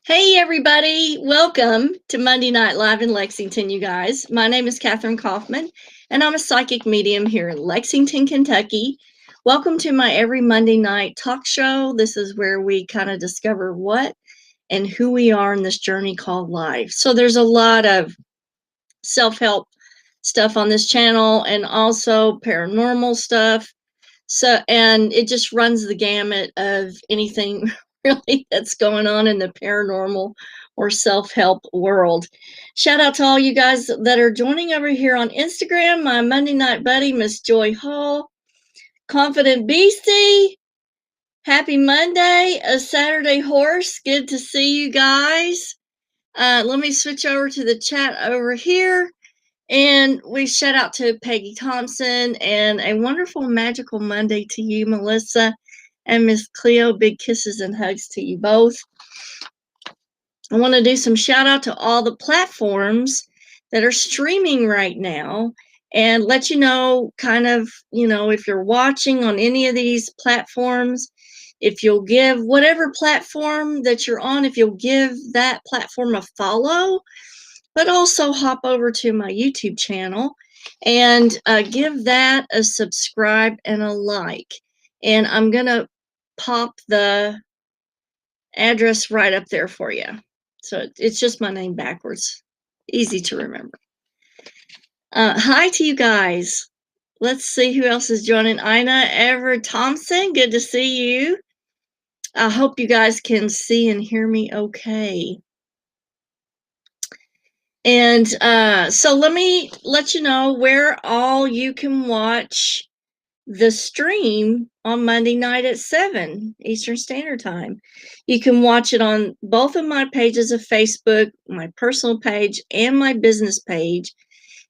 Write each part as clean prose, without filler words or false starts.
Hey, everybody. Welcome to Monday Night Live in Lexington, you guys. My name is Kathryn Kauffman, and I'm a psychic medium here in Lexington, Kentucky. Welcome to my every Monday night talk show. This is where we kind of discover what and who we are in this journey called life. So there's a lot of self-help stuff on this channel and also paranormal stuff. And it just runs the gamut of anything really that's going on in the paranormal or self-help world. Shout out to all you guys that are joining over here on Instagram. My Monday night buddy, Miss Joy Hall, Confident Beastie, happy Monday, a Saturday horse. Good to see you guys. Let me switch over to the chat over here. And we shout out to Peggy Thompson and a wonderful magical Monday to you, Melissa and Miss Cleo. Big kisses and hugs to you both. I want to do some shout out to all the platforms that are streaming right now and let you know kind of, if you're watching on any of these platforms, if you'll give whatever platform that you're on, if you'll give that platform a follow, but also hop over to my YouTube channel and give that a subscribe and a like. And I'm going to pop the address right up there for you. So it's just my name backwards. Easy to remember. Hi to you guys. Let's see who else is joining. Ina Everett Thompson, good to see you. I hope you guys can see and hear me okay. And so let me let you know where all you can watch the stream on Monday night at 7 Eastern Standard Time. You can watch it on both of my pages of Facebook, my personal page and my business page.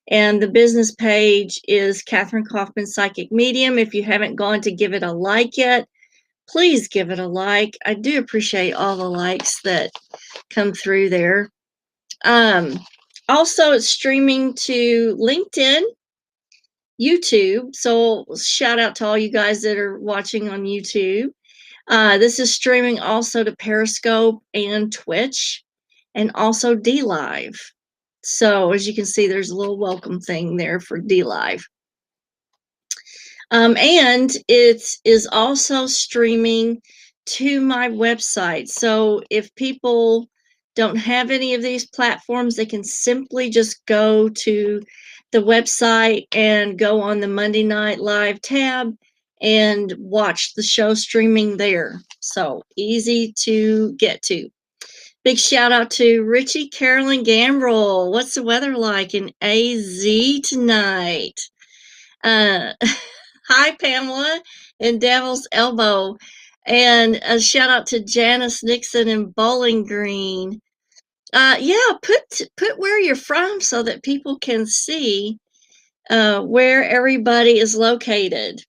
And the business page is Kathryn Kauffman Psychic Medium. If you haven't gone to give it a like yet, please give it a like. I do appreciate all the likes that come through there. Also, it's streaming to LinkedIn, YouTube. So shout out to all you guys that are watching on YouTube. This is streaming also to Periscope and Twitch and also DLive. So as you can see, there's a little welcome thing there for DLive. And it is also streaming to my website. So if people don't have any of these platforms, they can simply just go to the website and go on the Monday Night Live tab and watch the show streaming there. So easy to get to. Big shout out to Richie Carolyn Gambrel. What's the weather like in AZ tonight? Hi, Pamela in Devil's Elbow. And a shout out to Janice Nixon in Bowling Green. Yeah, put where you're from so that people can see where everybody is located.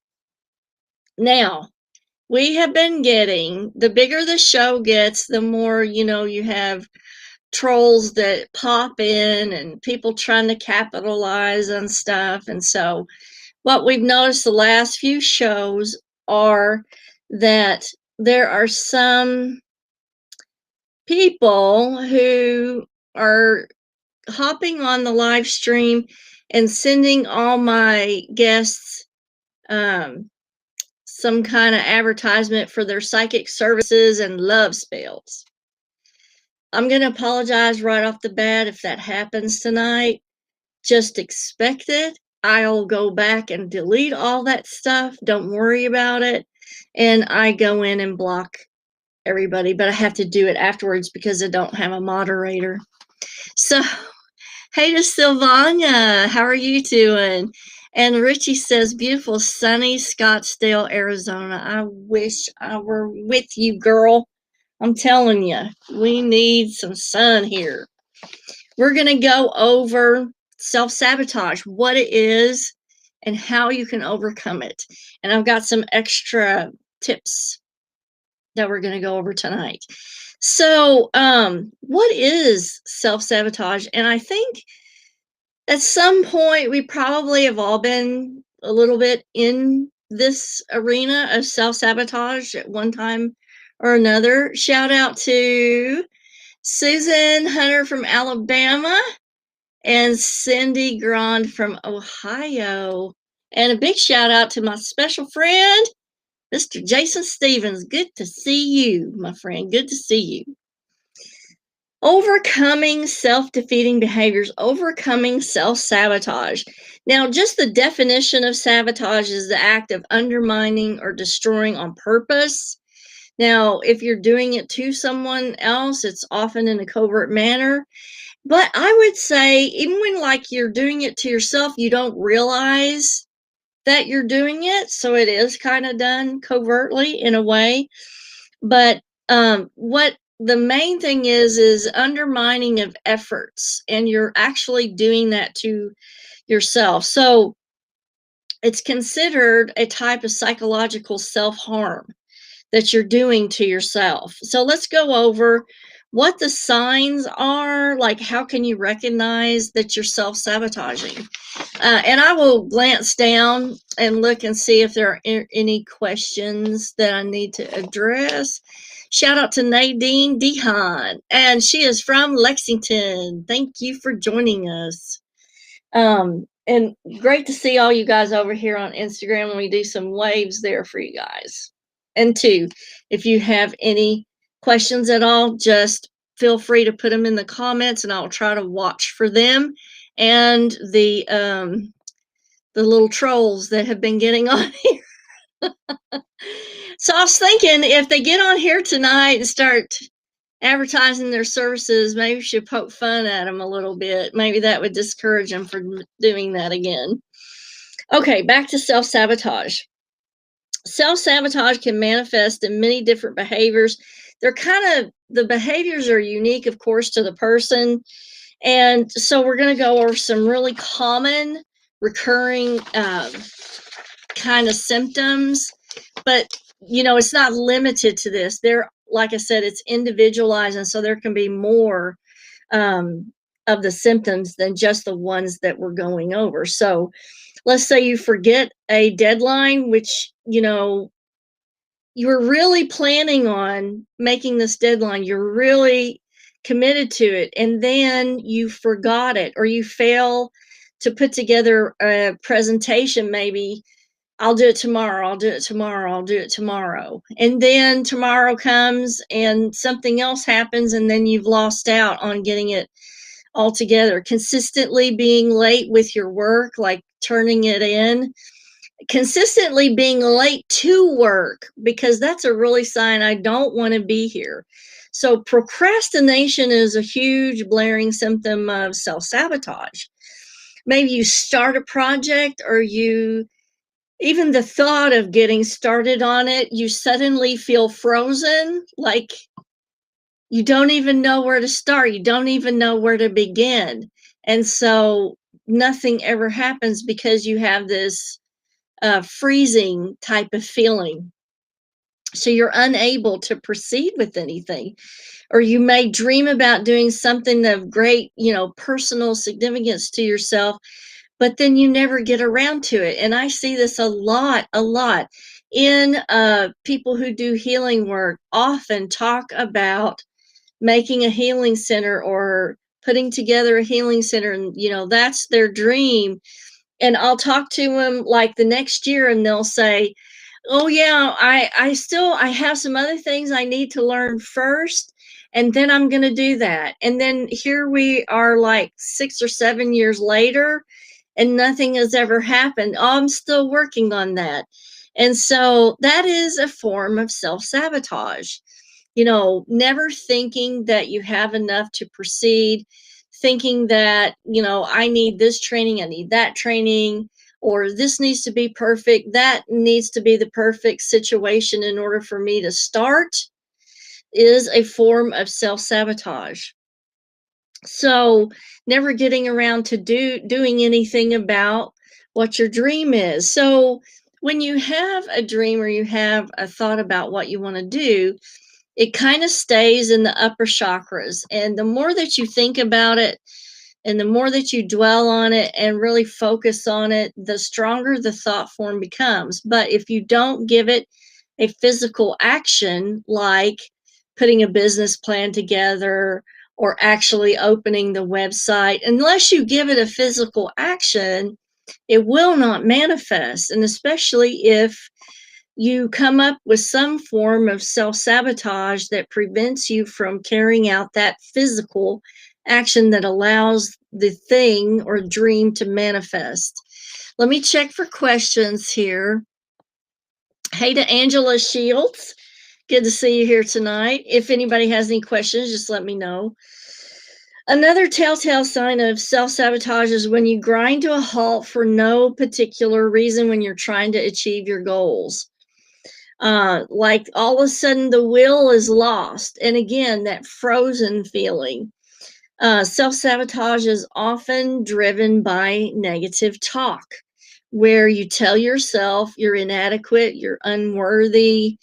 Now, we have been getting, the bigger the show gets, the more, you have trolls that pop in and people trying to capitalize on stuff. And so what we've noticed the last few shows are that there are some people who are hopping on the live stream and sending all my guests some kind of advertisement for their psychic services and love spells. I'm going to apologize right off the bat if that happens tonight. Just expect it. I'll go back and delete all that stuff. Don't worry about it. And I go in and block everybody, but I have to do it afterwards because I don't have a moderator. So, hey to Sylvania, how are you doing? And Richie says, beautiful sunny Scottsdale, Arizona. I wish I were with you, girl. I'm telling you, we need some sun here. We're going to go over self-sabotage, what it is, and how you can overcome it. And I've got some extra tips that we're going to go over tonight. So, what is self-sabotage? And I think at some point we probably have all been a little bit in this arena of self-sabotage at one time or another. Shout out to Susan Hunter from Alabama, and Cindy Grand from Ohio. And a big shout out to my special friend, Mr. Jason Stevens. Good to see you, my friend. Good to see you. Overcoming self-defeating behaviors, overcoming self-sabotage. Now, just the definition of sabotage is the act of undermining or destroying on purpose. Now, if you're doing it to someone else, it's often in a covert manner. But I would say, even when like you're doing it to yourself, you don't realize that you're doing it. So it is kind of done covertly in a way. But what the main thing is undermining of efforts, and you're actually doing that to yourself. So it's considered a type of psychological self-harm that you're doing to yourself. So let's go over what the signs are, like how can you recognize that you're self-sabotaging. And I will glance down and look and see if there are any questions that I need to address. Shout out to Nadine Dehan, and she is from Lexington. Thank you for joining us. And great to see all you guys over here on Instagram when we do some waves there for you guys. And two, if you have any questions at all, just feel free to put them in the comments, and I'll try to watch for them and the little trolls that have been getting on here. So I was thinking, if they get on here tonight and start advertising their services, maybe we should poke fun at them a little bit. Maybe that would discourage them from doing that again. Okay, back to self-sabotage. Self-sabotage can manifest in many different behaviors. The behaviors are unique, of course, to the person. And so we're going to go over some really common, recurring kind of symptoms. But, it's not limited to this. Like I said, it's individualized. And so there can be more of the symptoms than just the ones that we're going over. So let's say you forget a deadline, which, you were really planning on making this deadline. You're really committed to it, and then you forgot it, or you fail to put together a presentation. Maybe I'll do it tomorrow. I'll do it tomorrow. I'll do it tomorrow. And then tomorrow comes and something else happens, and then you've lost out on getting it all together. Consistently being late with your work, like turning it in. Consistently being late to work, because that's a really sign I don't want to be here. So procrastination is a huge blaring symptom of self-sabotage. Maybe you start a project, or even the thought of getting started on it, you suddenly feel frozen, like you don't even know where to start. You don't even know where to begin. And so nothing ever happens because you have this freezing type of feeling. So you're unable to proceed with anything. Or you may dream about doing something of great, personal significance to yourself, but then you never get around to it. And I see this a lot in people who do healing work. Often talk about making a healing center or putting together a healing center, and that's their dream. And I'll talk to them like the next year, and they'll say, oh yeah, I have some other things I need to learn first, and then I'm going to do that. And then here we are, like 6 or 7 years later, and nothing has ever happened. Oh, I'm still working on that. And so that is a form of self-sabotage. Never thinking that you have enough to proceed, thinking that, I need this training, I need that training, or this needs to be perfect, that needs to be the perfect situation in order for me to start, is a form of self-sabotage. So never getting around to doing anything about what your dream is. So when you have a dream, or you have a thought about what you want to do, it kind of stays in the upper chakras. And the more that you think about it, and the more that you dwell on it and really focus on it, the stronger the thought form becomes. But if you don't give it a physical action, like putting a business plan together or actually opening the website. Unless you give it a physical action, it will not manifest. And especially if you come up with some form of self-sabotage that prevents you from carrying out that physical action that allows the thing or dream to manifest. Let me check for questions here. Hey to Angela Shields. Good to see you here tonight. If anybody has any questions, just let me know. Another telltale sign of self-sabotage is when you grind to a halt for no particular reason when you're trying to achieve your goals. Like all of a sudden the will is lost. And again, that frozen feeling. Self-sabotage is often driven by negative talk, where you tell yourself you're inadequate, you're unworthy.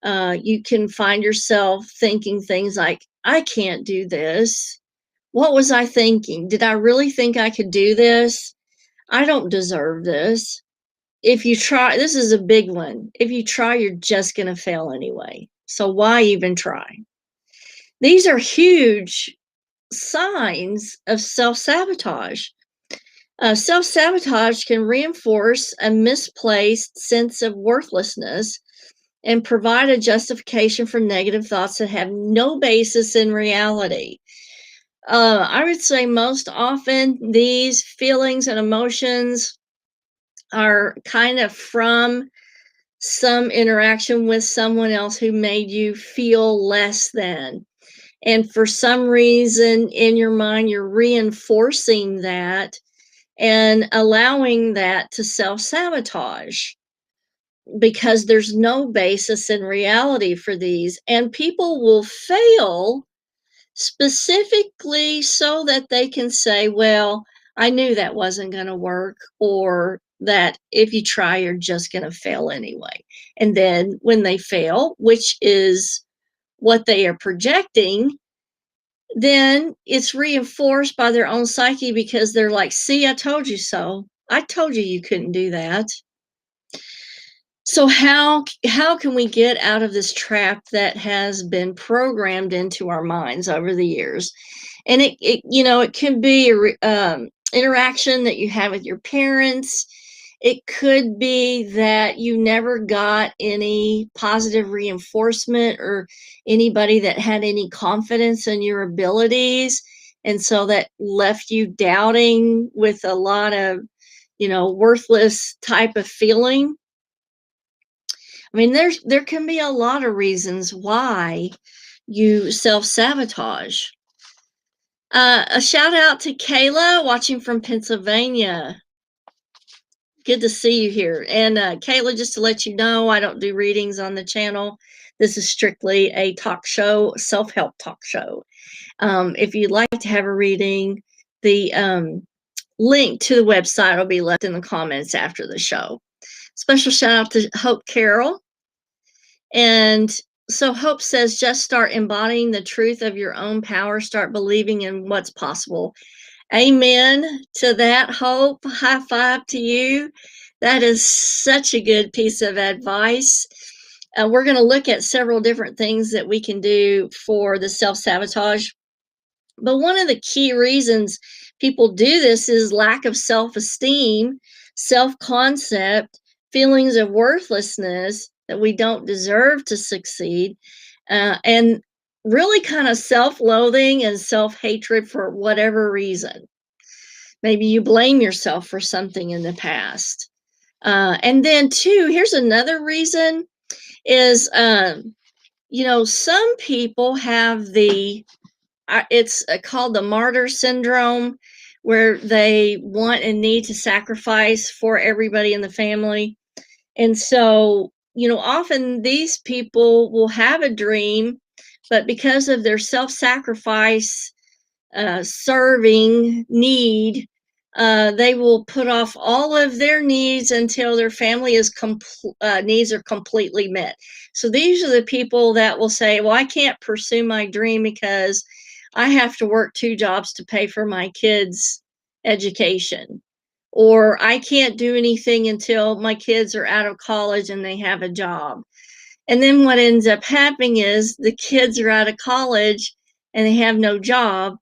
You can find yourself thinking things like, I can't do this. What was I thinking? Did I really think I could do this? I don't deserve this. If you try, this is a big one. If you try, you're just going to fail anyway. So why even try? These are huge signs of self-sabotage. Self-sabotage can reinforce a misplaced sense of worthlessness and provide a justification for negative thoughts that have no basis in reality. I would say most often these feelings and emotions are kind of from some interaction with someone else who made you feel less than. And for some reason in your mind, you're reinforcing that and allowing that to self-sabotage because there's no basis in reality for these. And people will fail specifically so that they can say, well, I knew that wasn't going to work, or that if you try, you're just going to fail anyway. And then when they fail, which is what they are projecting, then it's reinforced by their own psyche because they're like, see, I told you so. I told you you couldn't do that. So how can we get out of this trap that has been programmed into our minds over the years? And it can be interaction that you have with your parents. It could be that you never got any positive reinforcement or anybody that had any confidence in your abilities. And so that left you doubting with a lot of, worthless type of feeling. I mean, there can be a lot of reasons why you self-sabotage. A shout out to Kayla watching from Pennsylvania. Good to see you here. And Kayla, just to let you know, I don't do readings on the channel. This is strictly a talk show, self-help talk show. If you'd like to have a reading, the link to the website will be left in the comments after the show. Special shout out to Hope Carroll. And so Hope says, just start embodying the truth of your own power. Start believing in what's possible. Amen to that, Hope. High five to you. That is such a good piece of advice. We're going to look at several different things that we can do for the self-sabotage. But one of the key reasons people do this is lack of self-esteem, self-concept, feelings of worthlessness, that we don't deserve to succeed, and really kind of self-loathing and self-hatred for whatever reason. Maybe you blame yourself for something in the past. And then two, here's another reason is, some people have it's called the Martyr Syndrome, where they want and need to sacrifice for everybody in the family. And so, often these people will have a dream, but because of their self-sacrifice, serving need, they will put off all of their needs until their family needs are completely met. So these are the people that will say, well, I can't pursue my dream because I have to work 2 jobs to pay for my kids' education. Or I can't do anything until my kids are out of college and they have a job. And then what ends up happening is the kids are out of college and they have no job,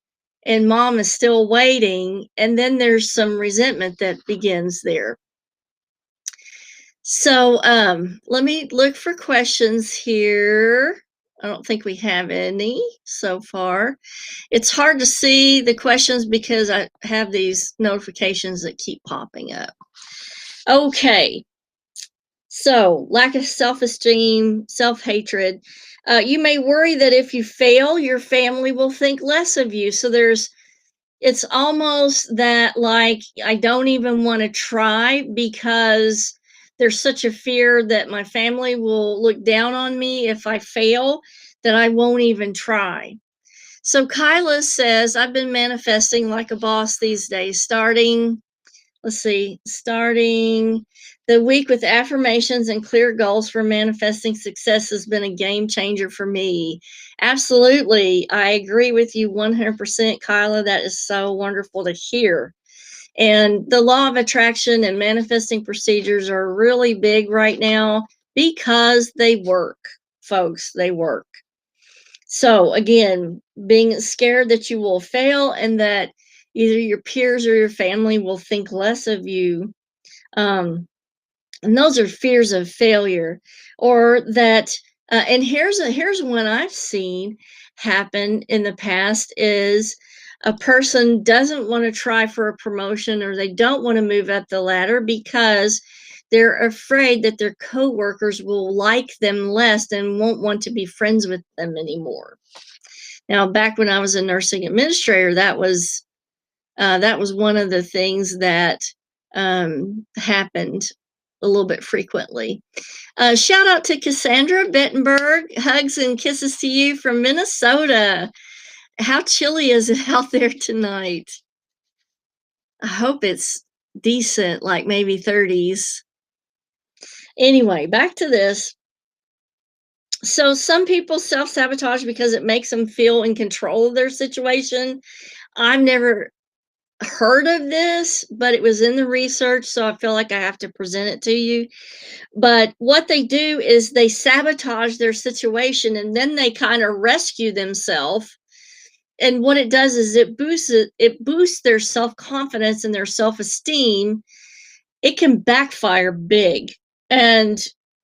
and mom is still waiting. And then there's some resentment that begins there. So let me look for questions here. I don't think we have any so far. It's hard to see the questions because I have these notifications that keep popping up. Okay. So, lack of self-esteem, self-hatred. You may worry that if you fail, your family will think less of you. So it's almost that like I don't even want to try because there's such a fear that my family will look down on me if I fail that I won't even try. So Kyla says, I've been manifesting like a boss these days, starting the week with affirmations and clear goals for manifesting success has been a game changer for me. Absolutely. I agree with you 100%, Kyla. That is so wonderful to hear. And the law of attraction and manifesting procedures are really big right now because they work, folks. They work. So again, being scared that you will fail and that either your peers or your family will think less of you. And those are fears of failure, or that. And here's one I've seen happen in the past is a person doesn't want to try for a promotion or they don't want to move up the ladder because they're afraid that their coworkers will like them less and won't want to be friends with them anymore. Now, back when I was a nursing administrator, that was one of the things that happened a little bit frequently. Shout out to Cassandra Bettenberg. Hugs and kisses to you from Minnesota. How chilly is it out there tonight? I hope it's decent, like maybe 30s. Anyway, back to this. So some people self-sabotage because it makes them feel in control of their situation. I've never heard of this, but it was in the research, so I feel like I have to present it to you. But what they do is they sabotage their situation and then they kind of rescue themselves. And what it does is it boosts their self-confidence and their self-esteem. It can backfire big. And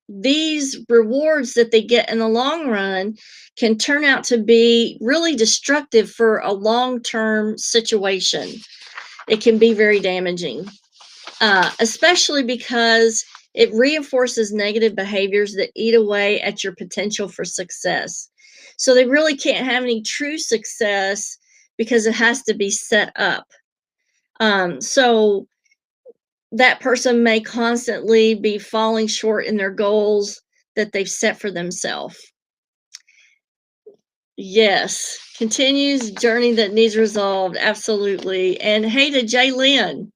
these rewards that they get in the long run can turn out to be really destructive for a long-term situation. It can be very damaging, especially because it reinforces negative behaviors that eat away at your potential for success. So they really can't have any true success because it has to be set up. So that person may constantly be falling short in their goals that they've set for themselves. Yes, continues journey that needs resolved. Absolutely. And hey to Jay Lynn.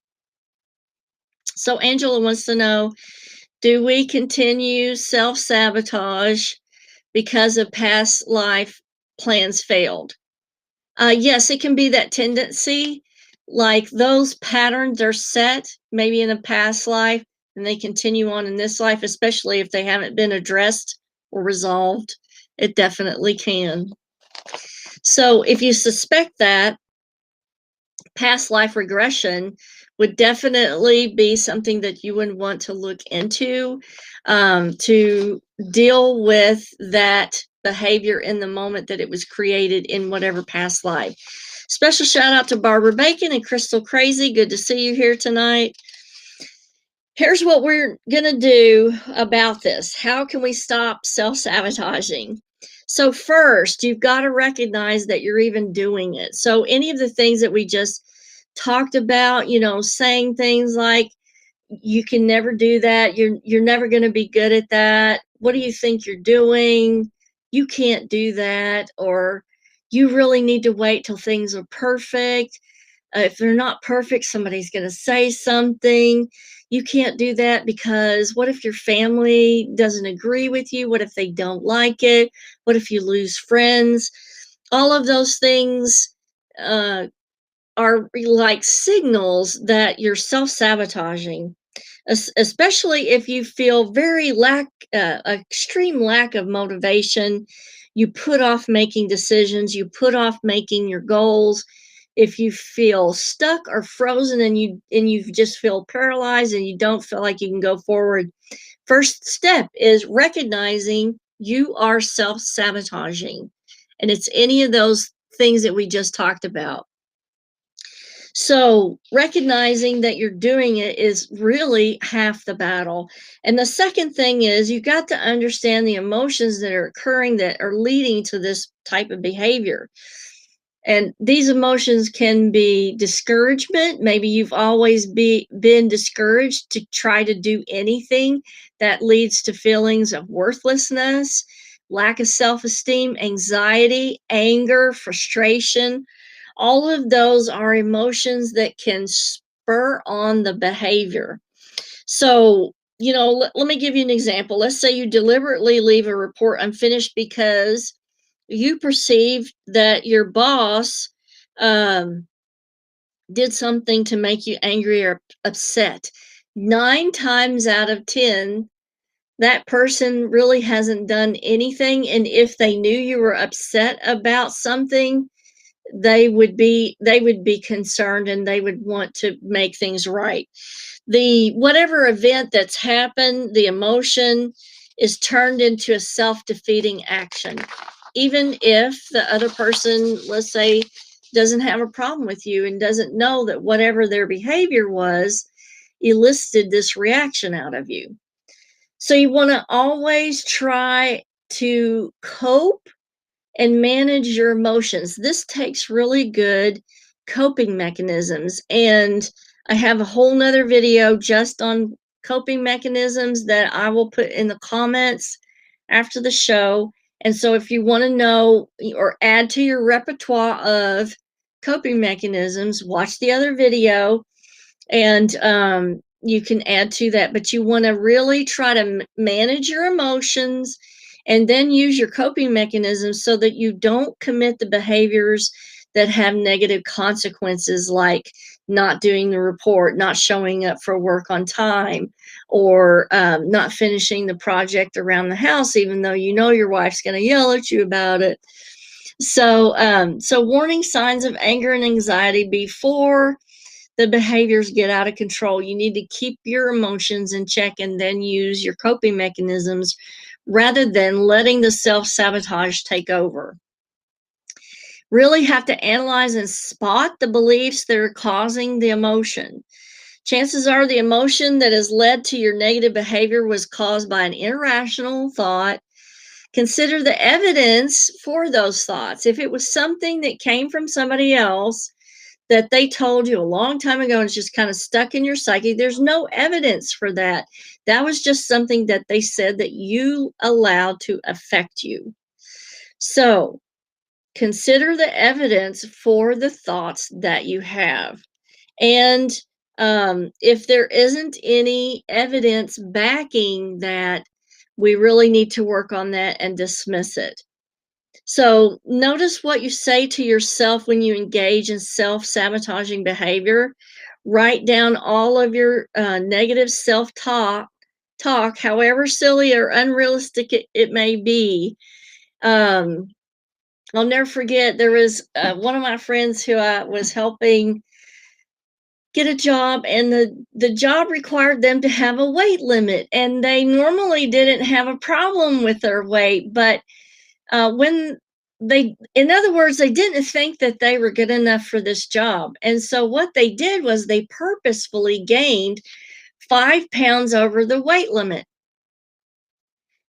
So Angela wants to know, do we continue self-sabotage because of past life plans failed? Yes, it can be that tendency. Like those patterns are set maybe in a past life and they continue on in this life, especially if they haven't been addressed or resolved. It definitely can. So if you suspect that, past life regression would definitely be something that you would want to look into to deal with that behavior in the moment that it was created in whatever past life. Special shout out to Barbara Bacon and Crystal Crazy. Good to see you here tonight. Here's what we're going to do about this. How can we stop self-sabotaging? So first, you've got to recognize that you're even doing it. So any of the things that we just talked about, saying things like, you can never do that. You're never going to be good at that. What do you think you're doing? You can't do that. Or you really need to wait till things are perfect. If they're not perfect, somebody's going to say something. You can't do that because what if your family doesn't agree with you? What if they don't like it? What if you lose friends? All of those things are like signals that you're self-sabotaging. especially if you feel extreme lack of motivation. You put off making decisions, you put off making your goals. If you feel stuck or frozen and you just feel paralyzed and you don't feel like you can go forward, first step is recognizing you are self-sabotaging. And it's any of those things that we just talked about. So recognizing that you're doing it is really half the battle. And the second thing is you got to understand the emotions that are occurring that are leading to this type of behavior. And these emotions can be discouragement. Maybe you've always been discouraged to try to do anything. That leads to feelings of worthlessness, lack of self-esteem, anxiety, anger, frustration. All of those are emotions that can spur on the behavior. So, let me give you an example. Let's say you deliberately leave a report unfinished because you perceive that your boss did something to make you angry or upset. 9 times out of 10, that person really hasn't done anything. And if they knew you were upset about something, they would be concerned and they would want to make things right. The whatever event that's happened, the emotion is turned into a self-defeating action. Even if the other person, let's say, doesn't have a problem with you and doesn't know that whatever their behavior was elicited this reaction out of you. So you want to always try to cope and manage your emotions. This takes really good coping mechanisms. And I have a whole nother video just on coping mechanisms that I will put in the comments after the show. And so if you want to know or add to your repertoire of coping mechanisms, watch the other video and you can add to that. But you want to really try to manage your emotions and then use your coping mechanisms so that you don't commit the behaviors that have negative consequences, like not doing the report, not showing up for work on time, or not finishing the project around the house, even though you know your wife's going to yell at you about it. So warning signs of anger and anxiety before the behaviors get out of control. You need to keep your emotions in check and then use your coping mechanisms rather than letting the self-sabotage take over. Really have to analyze and spot the beliefs that are causing the emotion. Chances are the emotion that has led to your negative behavior was caused by an irrational thought. Consider the evidence for those thoughts. If it was something that came from somebody else that they told you a long time ago and it's just kind of stuck in your psyche, there's no evidence for that. That was just something that they said that you allowed to affect you. So consider the evidence for the thoughts that you have. And if there isn't any evidence backing that, we really need to work on that and dismiss it. So notice what you say to yourself when you engage in self-sabotaging behavior. Write down all of your negative self-talk, however silly or unrealistic it may be. I'll never forget, there was one of my friends who I was helping get a job, and the job required them to have a weight limit, and they normally didn't have a problem with their weight, but when in other words, they didn't think that they were good enough for this job. And so what they did was they purposefully gained 5 pounds over the weight limit,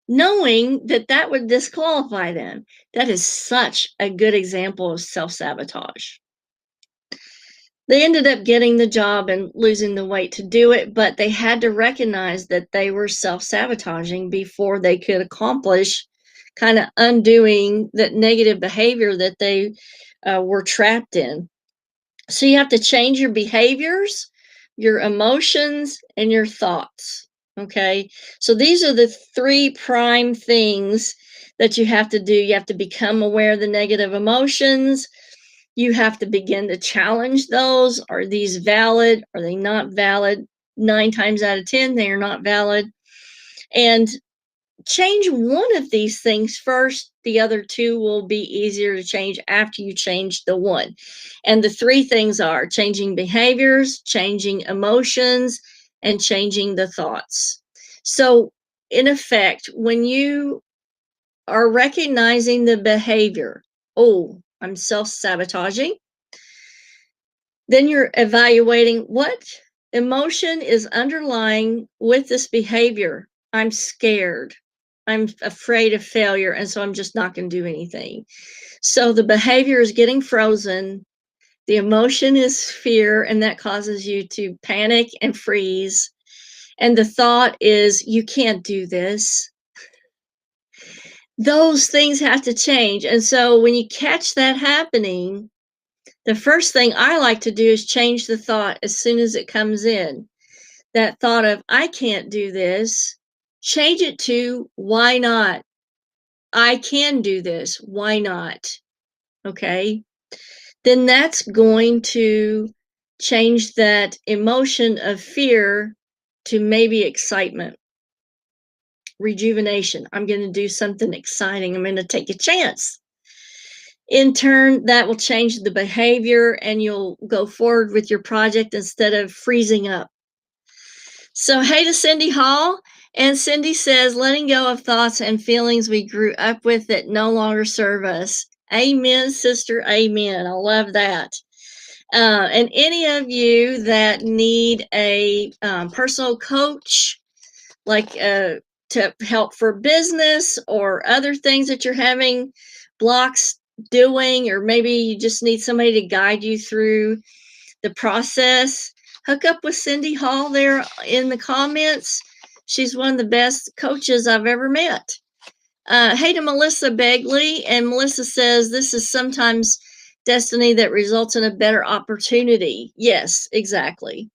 knowing that that would disqualify them. That is such a good example of self-sabotage. They ended up getting the job and losing the weight to do it, but they had to recognize that they were self-sabotaging before they could accomplish kind of undoing that negative behavior that they were trapped in. So you have to change your behaviors, your emotions, and your thoughts. Okay. So these are the 3 prime things that you have to do. You have to become aware of the negative emotions. You have to begin to challenge those. Are these valid? Are they not valid? 9 times out of 10, they are not valid. And change one of these things first. The other two will be easier to change after you change the one. And the 3 things are changing behaviors, changing emotions, and changing the thoughts. So, in effect, when you are recognizing the behavior, oh, I'm self-sabotaging, then you're evaluating what emotion is underlying with this behavior. I'm scared. I'm afraid of failure, and so I'm just not going to do anything. So the behavior is getting frozen. The emotion is fear, and that causes you to panic and freeze. And the thought is, you can't do this. Those things have to change. And so when you catch that happening, the first thing I like to do is change the thought as soon as it comes in. That thought of, I can't do this, change it to, why not? I can do this. Why not? Okay. Then that's going to change that emotion of fear to maybe excitement, rejuvenation. I'm going to do something exciting. I'm going to take a chance. In turn, that will change the behavior and you'll go forward with your project instead of freezing up. So, hey to Cindy Hall. And Cindy says, letting go of thoughts and feelings we grew up with that no longer serve us. Amen, sister. Amen. I love that. And any of you that need a personal coach, like to help for business or other things that you're having blocks doing, or maybe you just need somebody to guide you through the process, hook up with Cindy Hall there in the comments. She's one of the best coaches I've ever met. Hey to Melissa Begley, and Melissa says, this is sometimes destiny that results in a better opportunity. Yes, exactly.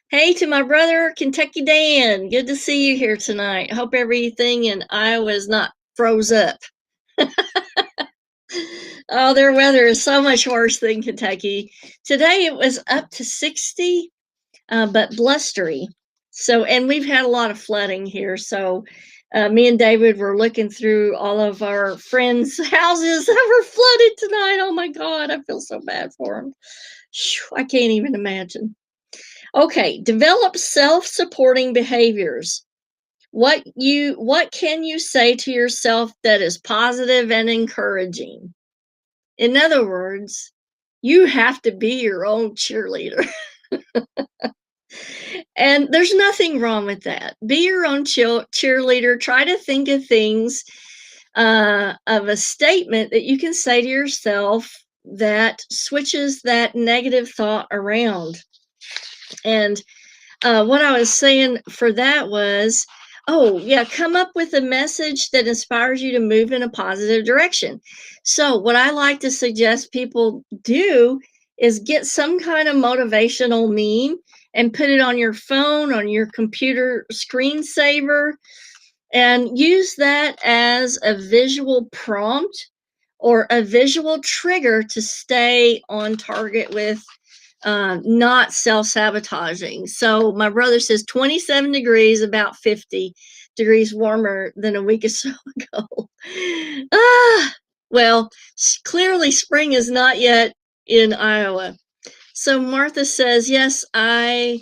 Hey to my brother, Kentucky Dan. Good to see you here tonight. Hope everything in Iowa is not froze up. Oh, their weather is so much worse than Kentucky. Today it was up to 60, but blustery. So, and we've had a lot of flooding here. So, me and David were looking through all of our friends' houses that were flooded tonight. Oh my God, I feel so bad for them. I can't even imagine. Okay, develop self-supporting behaviors. What can you say to yourself that is positive and encouraging? In other words, you have to be your own cheerleader. And there's nothing wrong with that. Be your own cheerleader. Try to think of things, of a statement that you can say to yourself that switches that negative thought around. And what I was saying for that was, oh, yeah, come up with a message that inspires you to move in a positive direction. So, what I like to suggest people do is get some kind of motivational meme and put it on your phone, on your computer screensaver, and use that as a visual prompt or a visual trigger to stay on target with not self-sabotaging. So my brother says 27 degrees, about 50 degrees warmer than a week or so ago. Well, clearly spring is not yet in Iowa. So Martha says, yes, I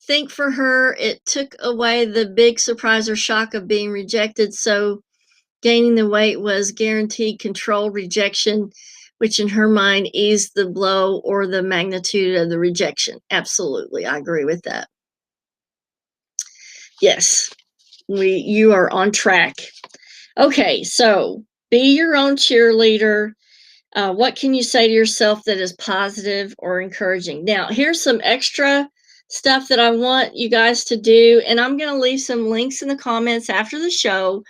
think for her, it took away the big surprise or shock of being rejected. So gaining the weight was guaranteed controlled rejection, which in her mind eased the blow or the magnitude of the rejection. Absolutely. I agree with that. Yes, you are on track. Okay, so be your own cheerleader. What can you say to yourself that is positive or encouraging? Now, here's some extra stuff that I want you guys to do, and I'm going to leave some links in the comments after the show.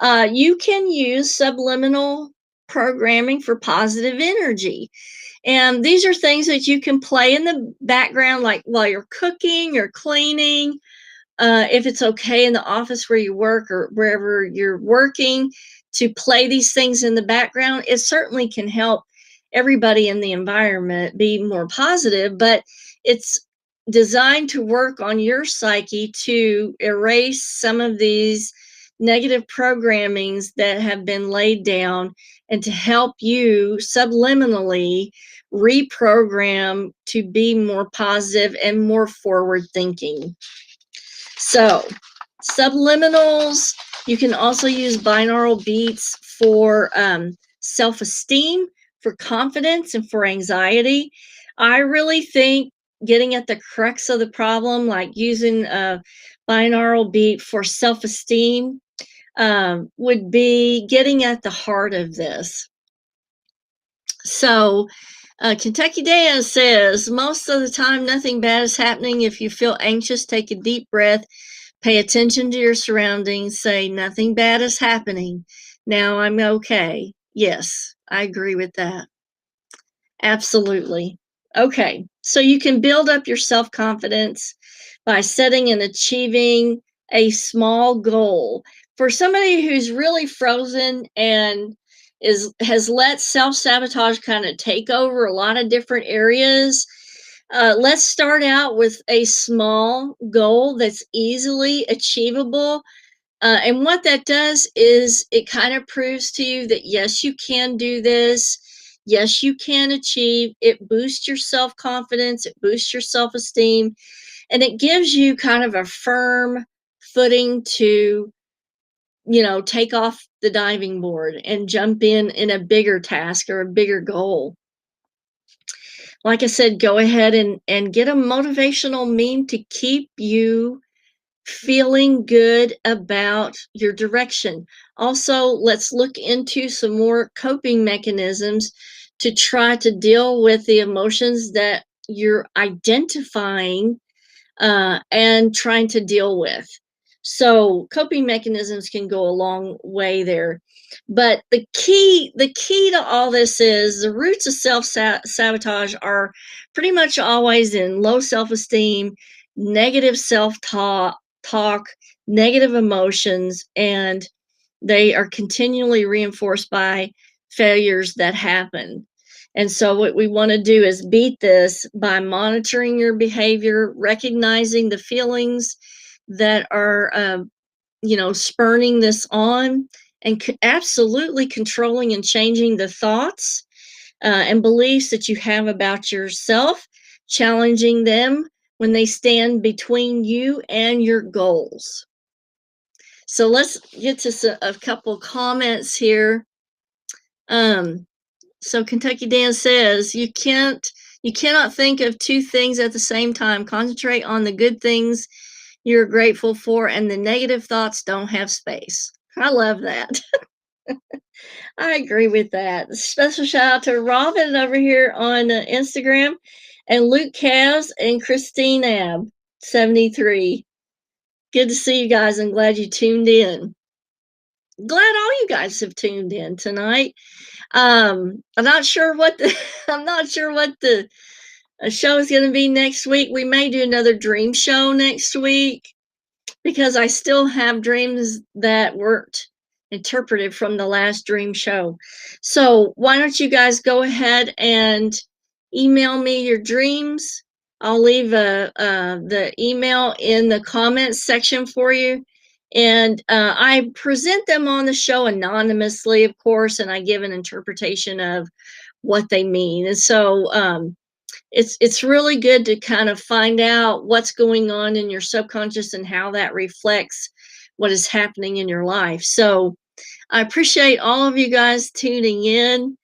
You can use subliminal programming for positive energy. And these are things that you can play in the background, like while you're cooking or cleaning. If it's okay in the office where you work or wherever you're working, to play these things in the background, it certainly can help everybody in the environment be more positive. But it's designed to work on your psyche to erase some of these negative programmings that have been laid down and to help you subliminally reprogram to be more positive and more forward thinking. So, subliminals, you can also use binaural beats for self-esteem, for confidence, and for anxiety. I really think getting at the crux of the problem, like using a binaural beat for self-esteem, would be getting at the heart of this. So, Kentucky Dan says, most of the time, nothing bad is happening. If you feel anxious, take a deep breath, pay attention to your surroundings, say, nothing bad is happening. Now I'm okay. Yes, I agree with that. Absolutely. Okay, so you can build up your self-confidence by setting and achieving a small goal. For somebody who's really frozen and has let self-sabotage kind of take over a lot of different areas, let's start out with a small goal that's easily achievable. And what that does is it kind of proves to you that, yes, you can do this. Yes, you can achieve. It boosts your self-confidence. It boosts your self-esteem. And it gives you kind of a firm footing to, take off the diving board and jump in a bigger task or a bigger goal. Like I said, go ahead and get a motivational meme to keep you feeling good about your direction. Also, let's look into some more coping mechanisms to try to deal with the emotions that you're identifying and trying to deal with. So coping mechanisms can go a long way there. But the key to all this is the roots of self-sabotage are pretty much always in low self-esteem, negative self-talk, negative emotions, and they are continually reinforced by failures that happen. And so what we want to do is beat this by monitoring your behavior, recognizing the feelings that are, spurning this on, and absolutely controlling and changing the thoughts and beliefs that you have about yourself, challenging them when they stand between you and your goals. So let's get to a couple comments here. So Kentucky Dan says, you cannot think of two things at the same time. Concentrate on the good things you're grateful for, and the negative thoughts don't have space. I love that. I agree with that. Special shout out to Robin over here on Instagram, and Luke Cavs and Christine Ab 73. Good to see you guys. I'm glad you tuned in. Glad all you guys have tuned in tonight. I'm not sure what the show is going to be next week. We may do another dream show next week because I still have dreams that weren't interpreted from the last dream show. So why don't you guys go ahead and email me your dreams. I'll leave the email in the comments section for you. And I present them on the show anonymously, of course, and I give an interpretation of what they mean. And so it's really good to kind of find out what's going on in your subconscious and how that reflects what is happening in your life. So I appreciate all of you guys tuning in.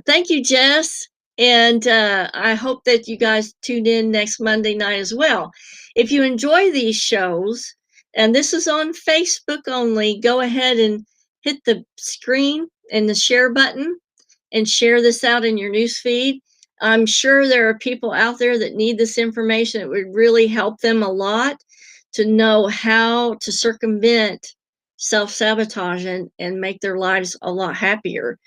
Thank you, Jess. And I hope that you guys tune in next Monday night as well. If you enjoy these shows, and this is on Facebook only, go ahead and hit the screen and the share button and share this out in your newsfeed. I'm sure there are people out there that need this information. It would really help them a lot to know how to circumvent self-sabotage and make their lives a lot happier.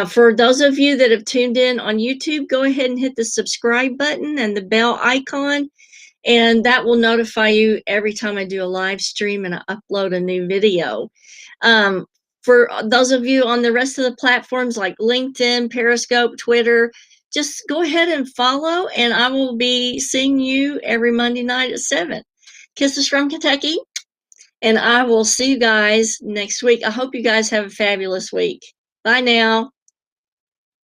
For those of you that have tuned in on YouTube, go ahead and hit the subscribe button and the bell icon, and that will notify you every time I do a live stream and I upload a new video. For those of you on the rest of the platforms like LinkedIn, Periscope, Twitter, just go ahead and follow, and I will be seeing you every Monday night at 7. Kisses from Kentucky, and I will see you guys next week. I hope you guys have a fabulous week. Bye now.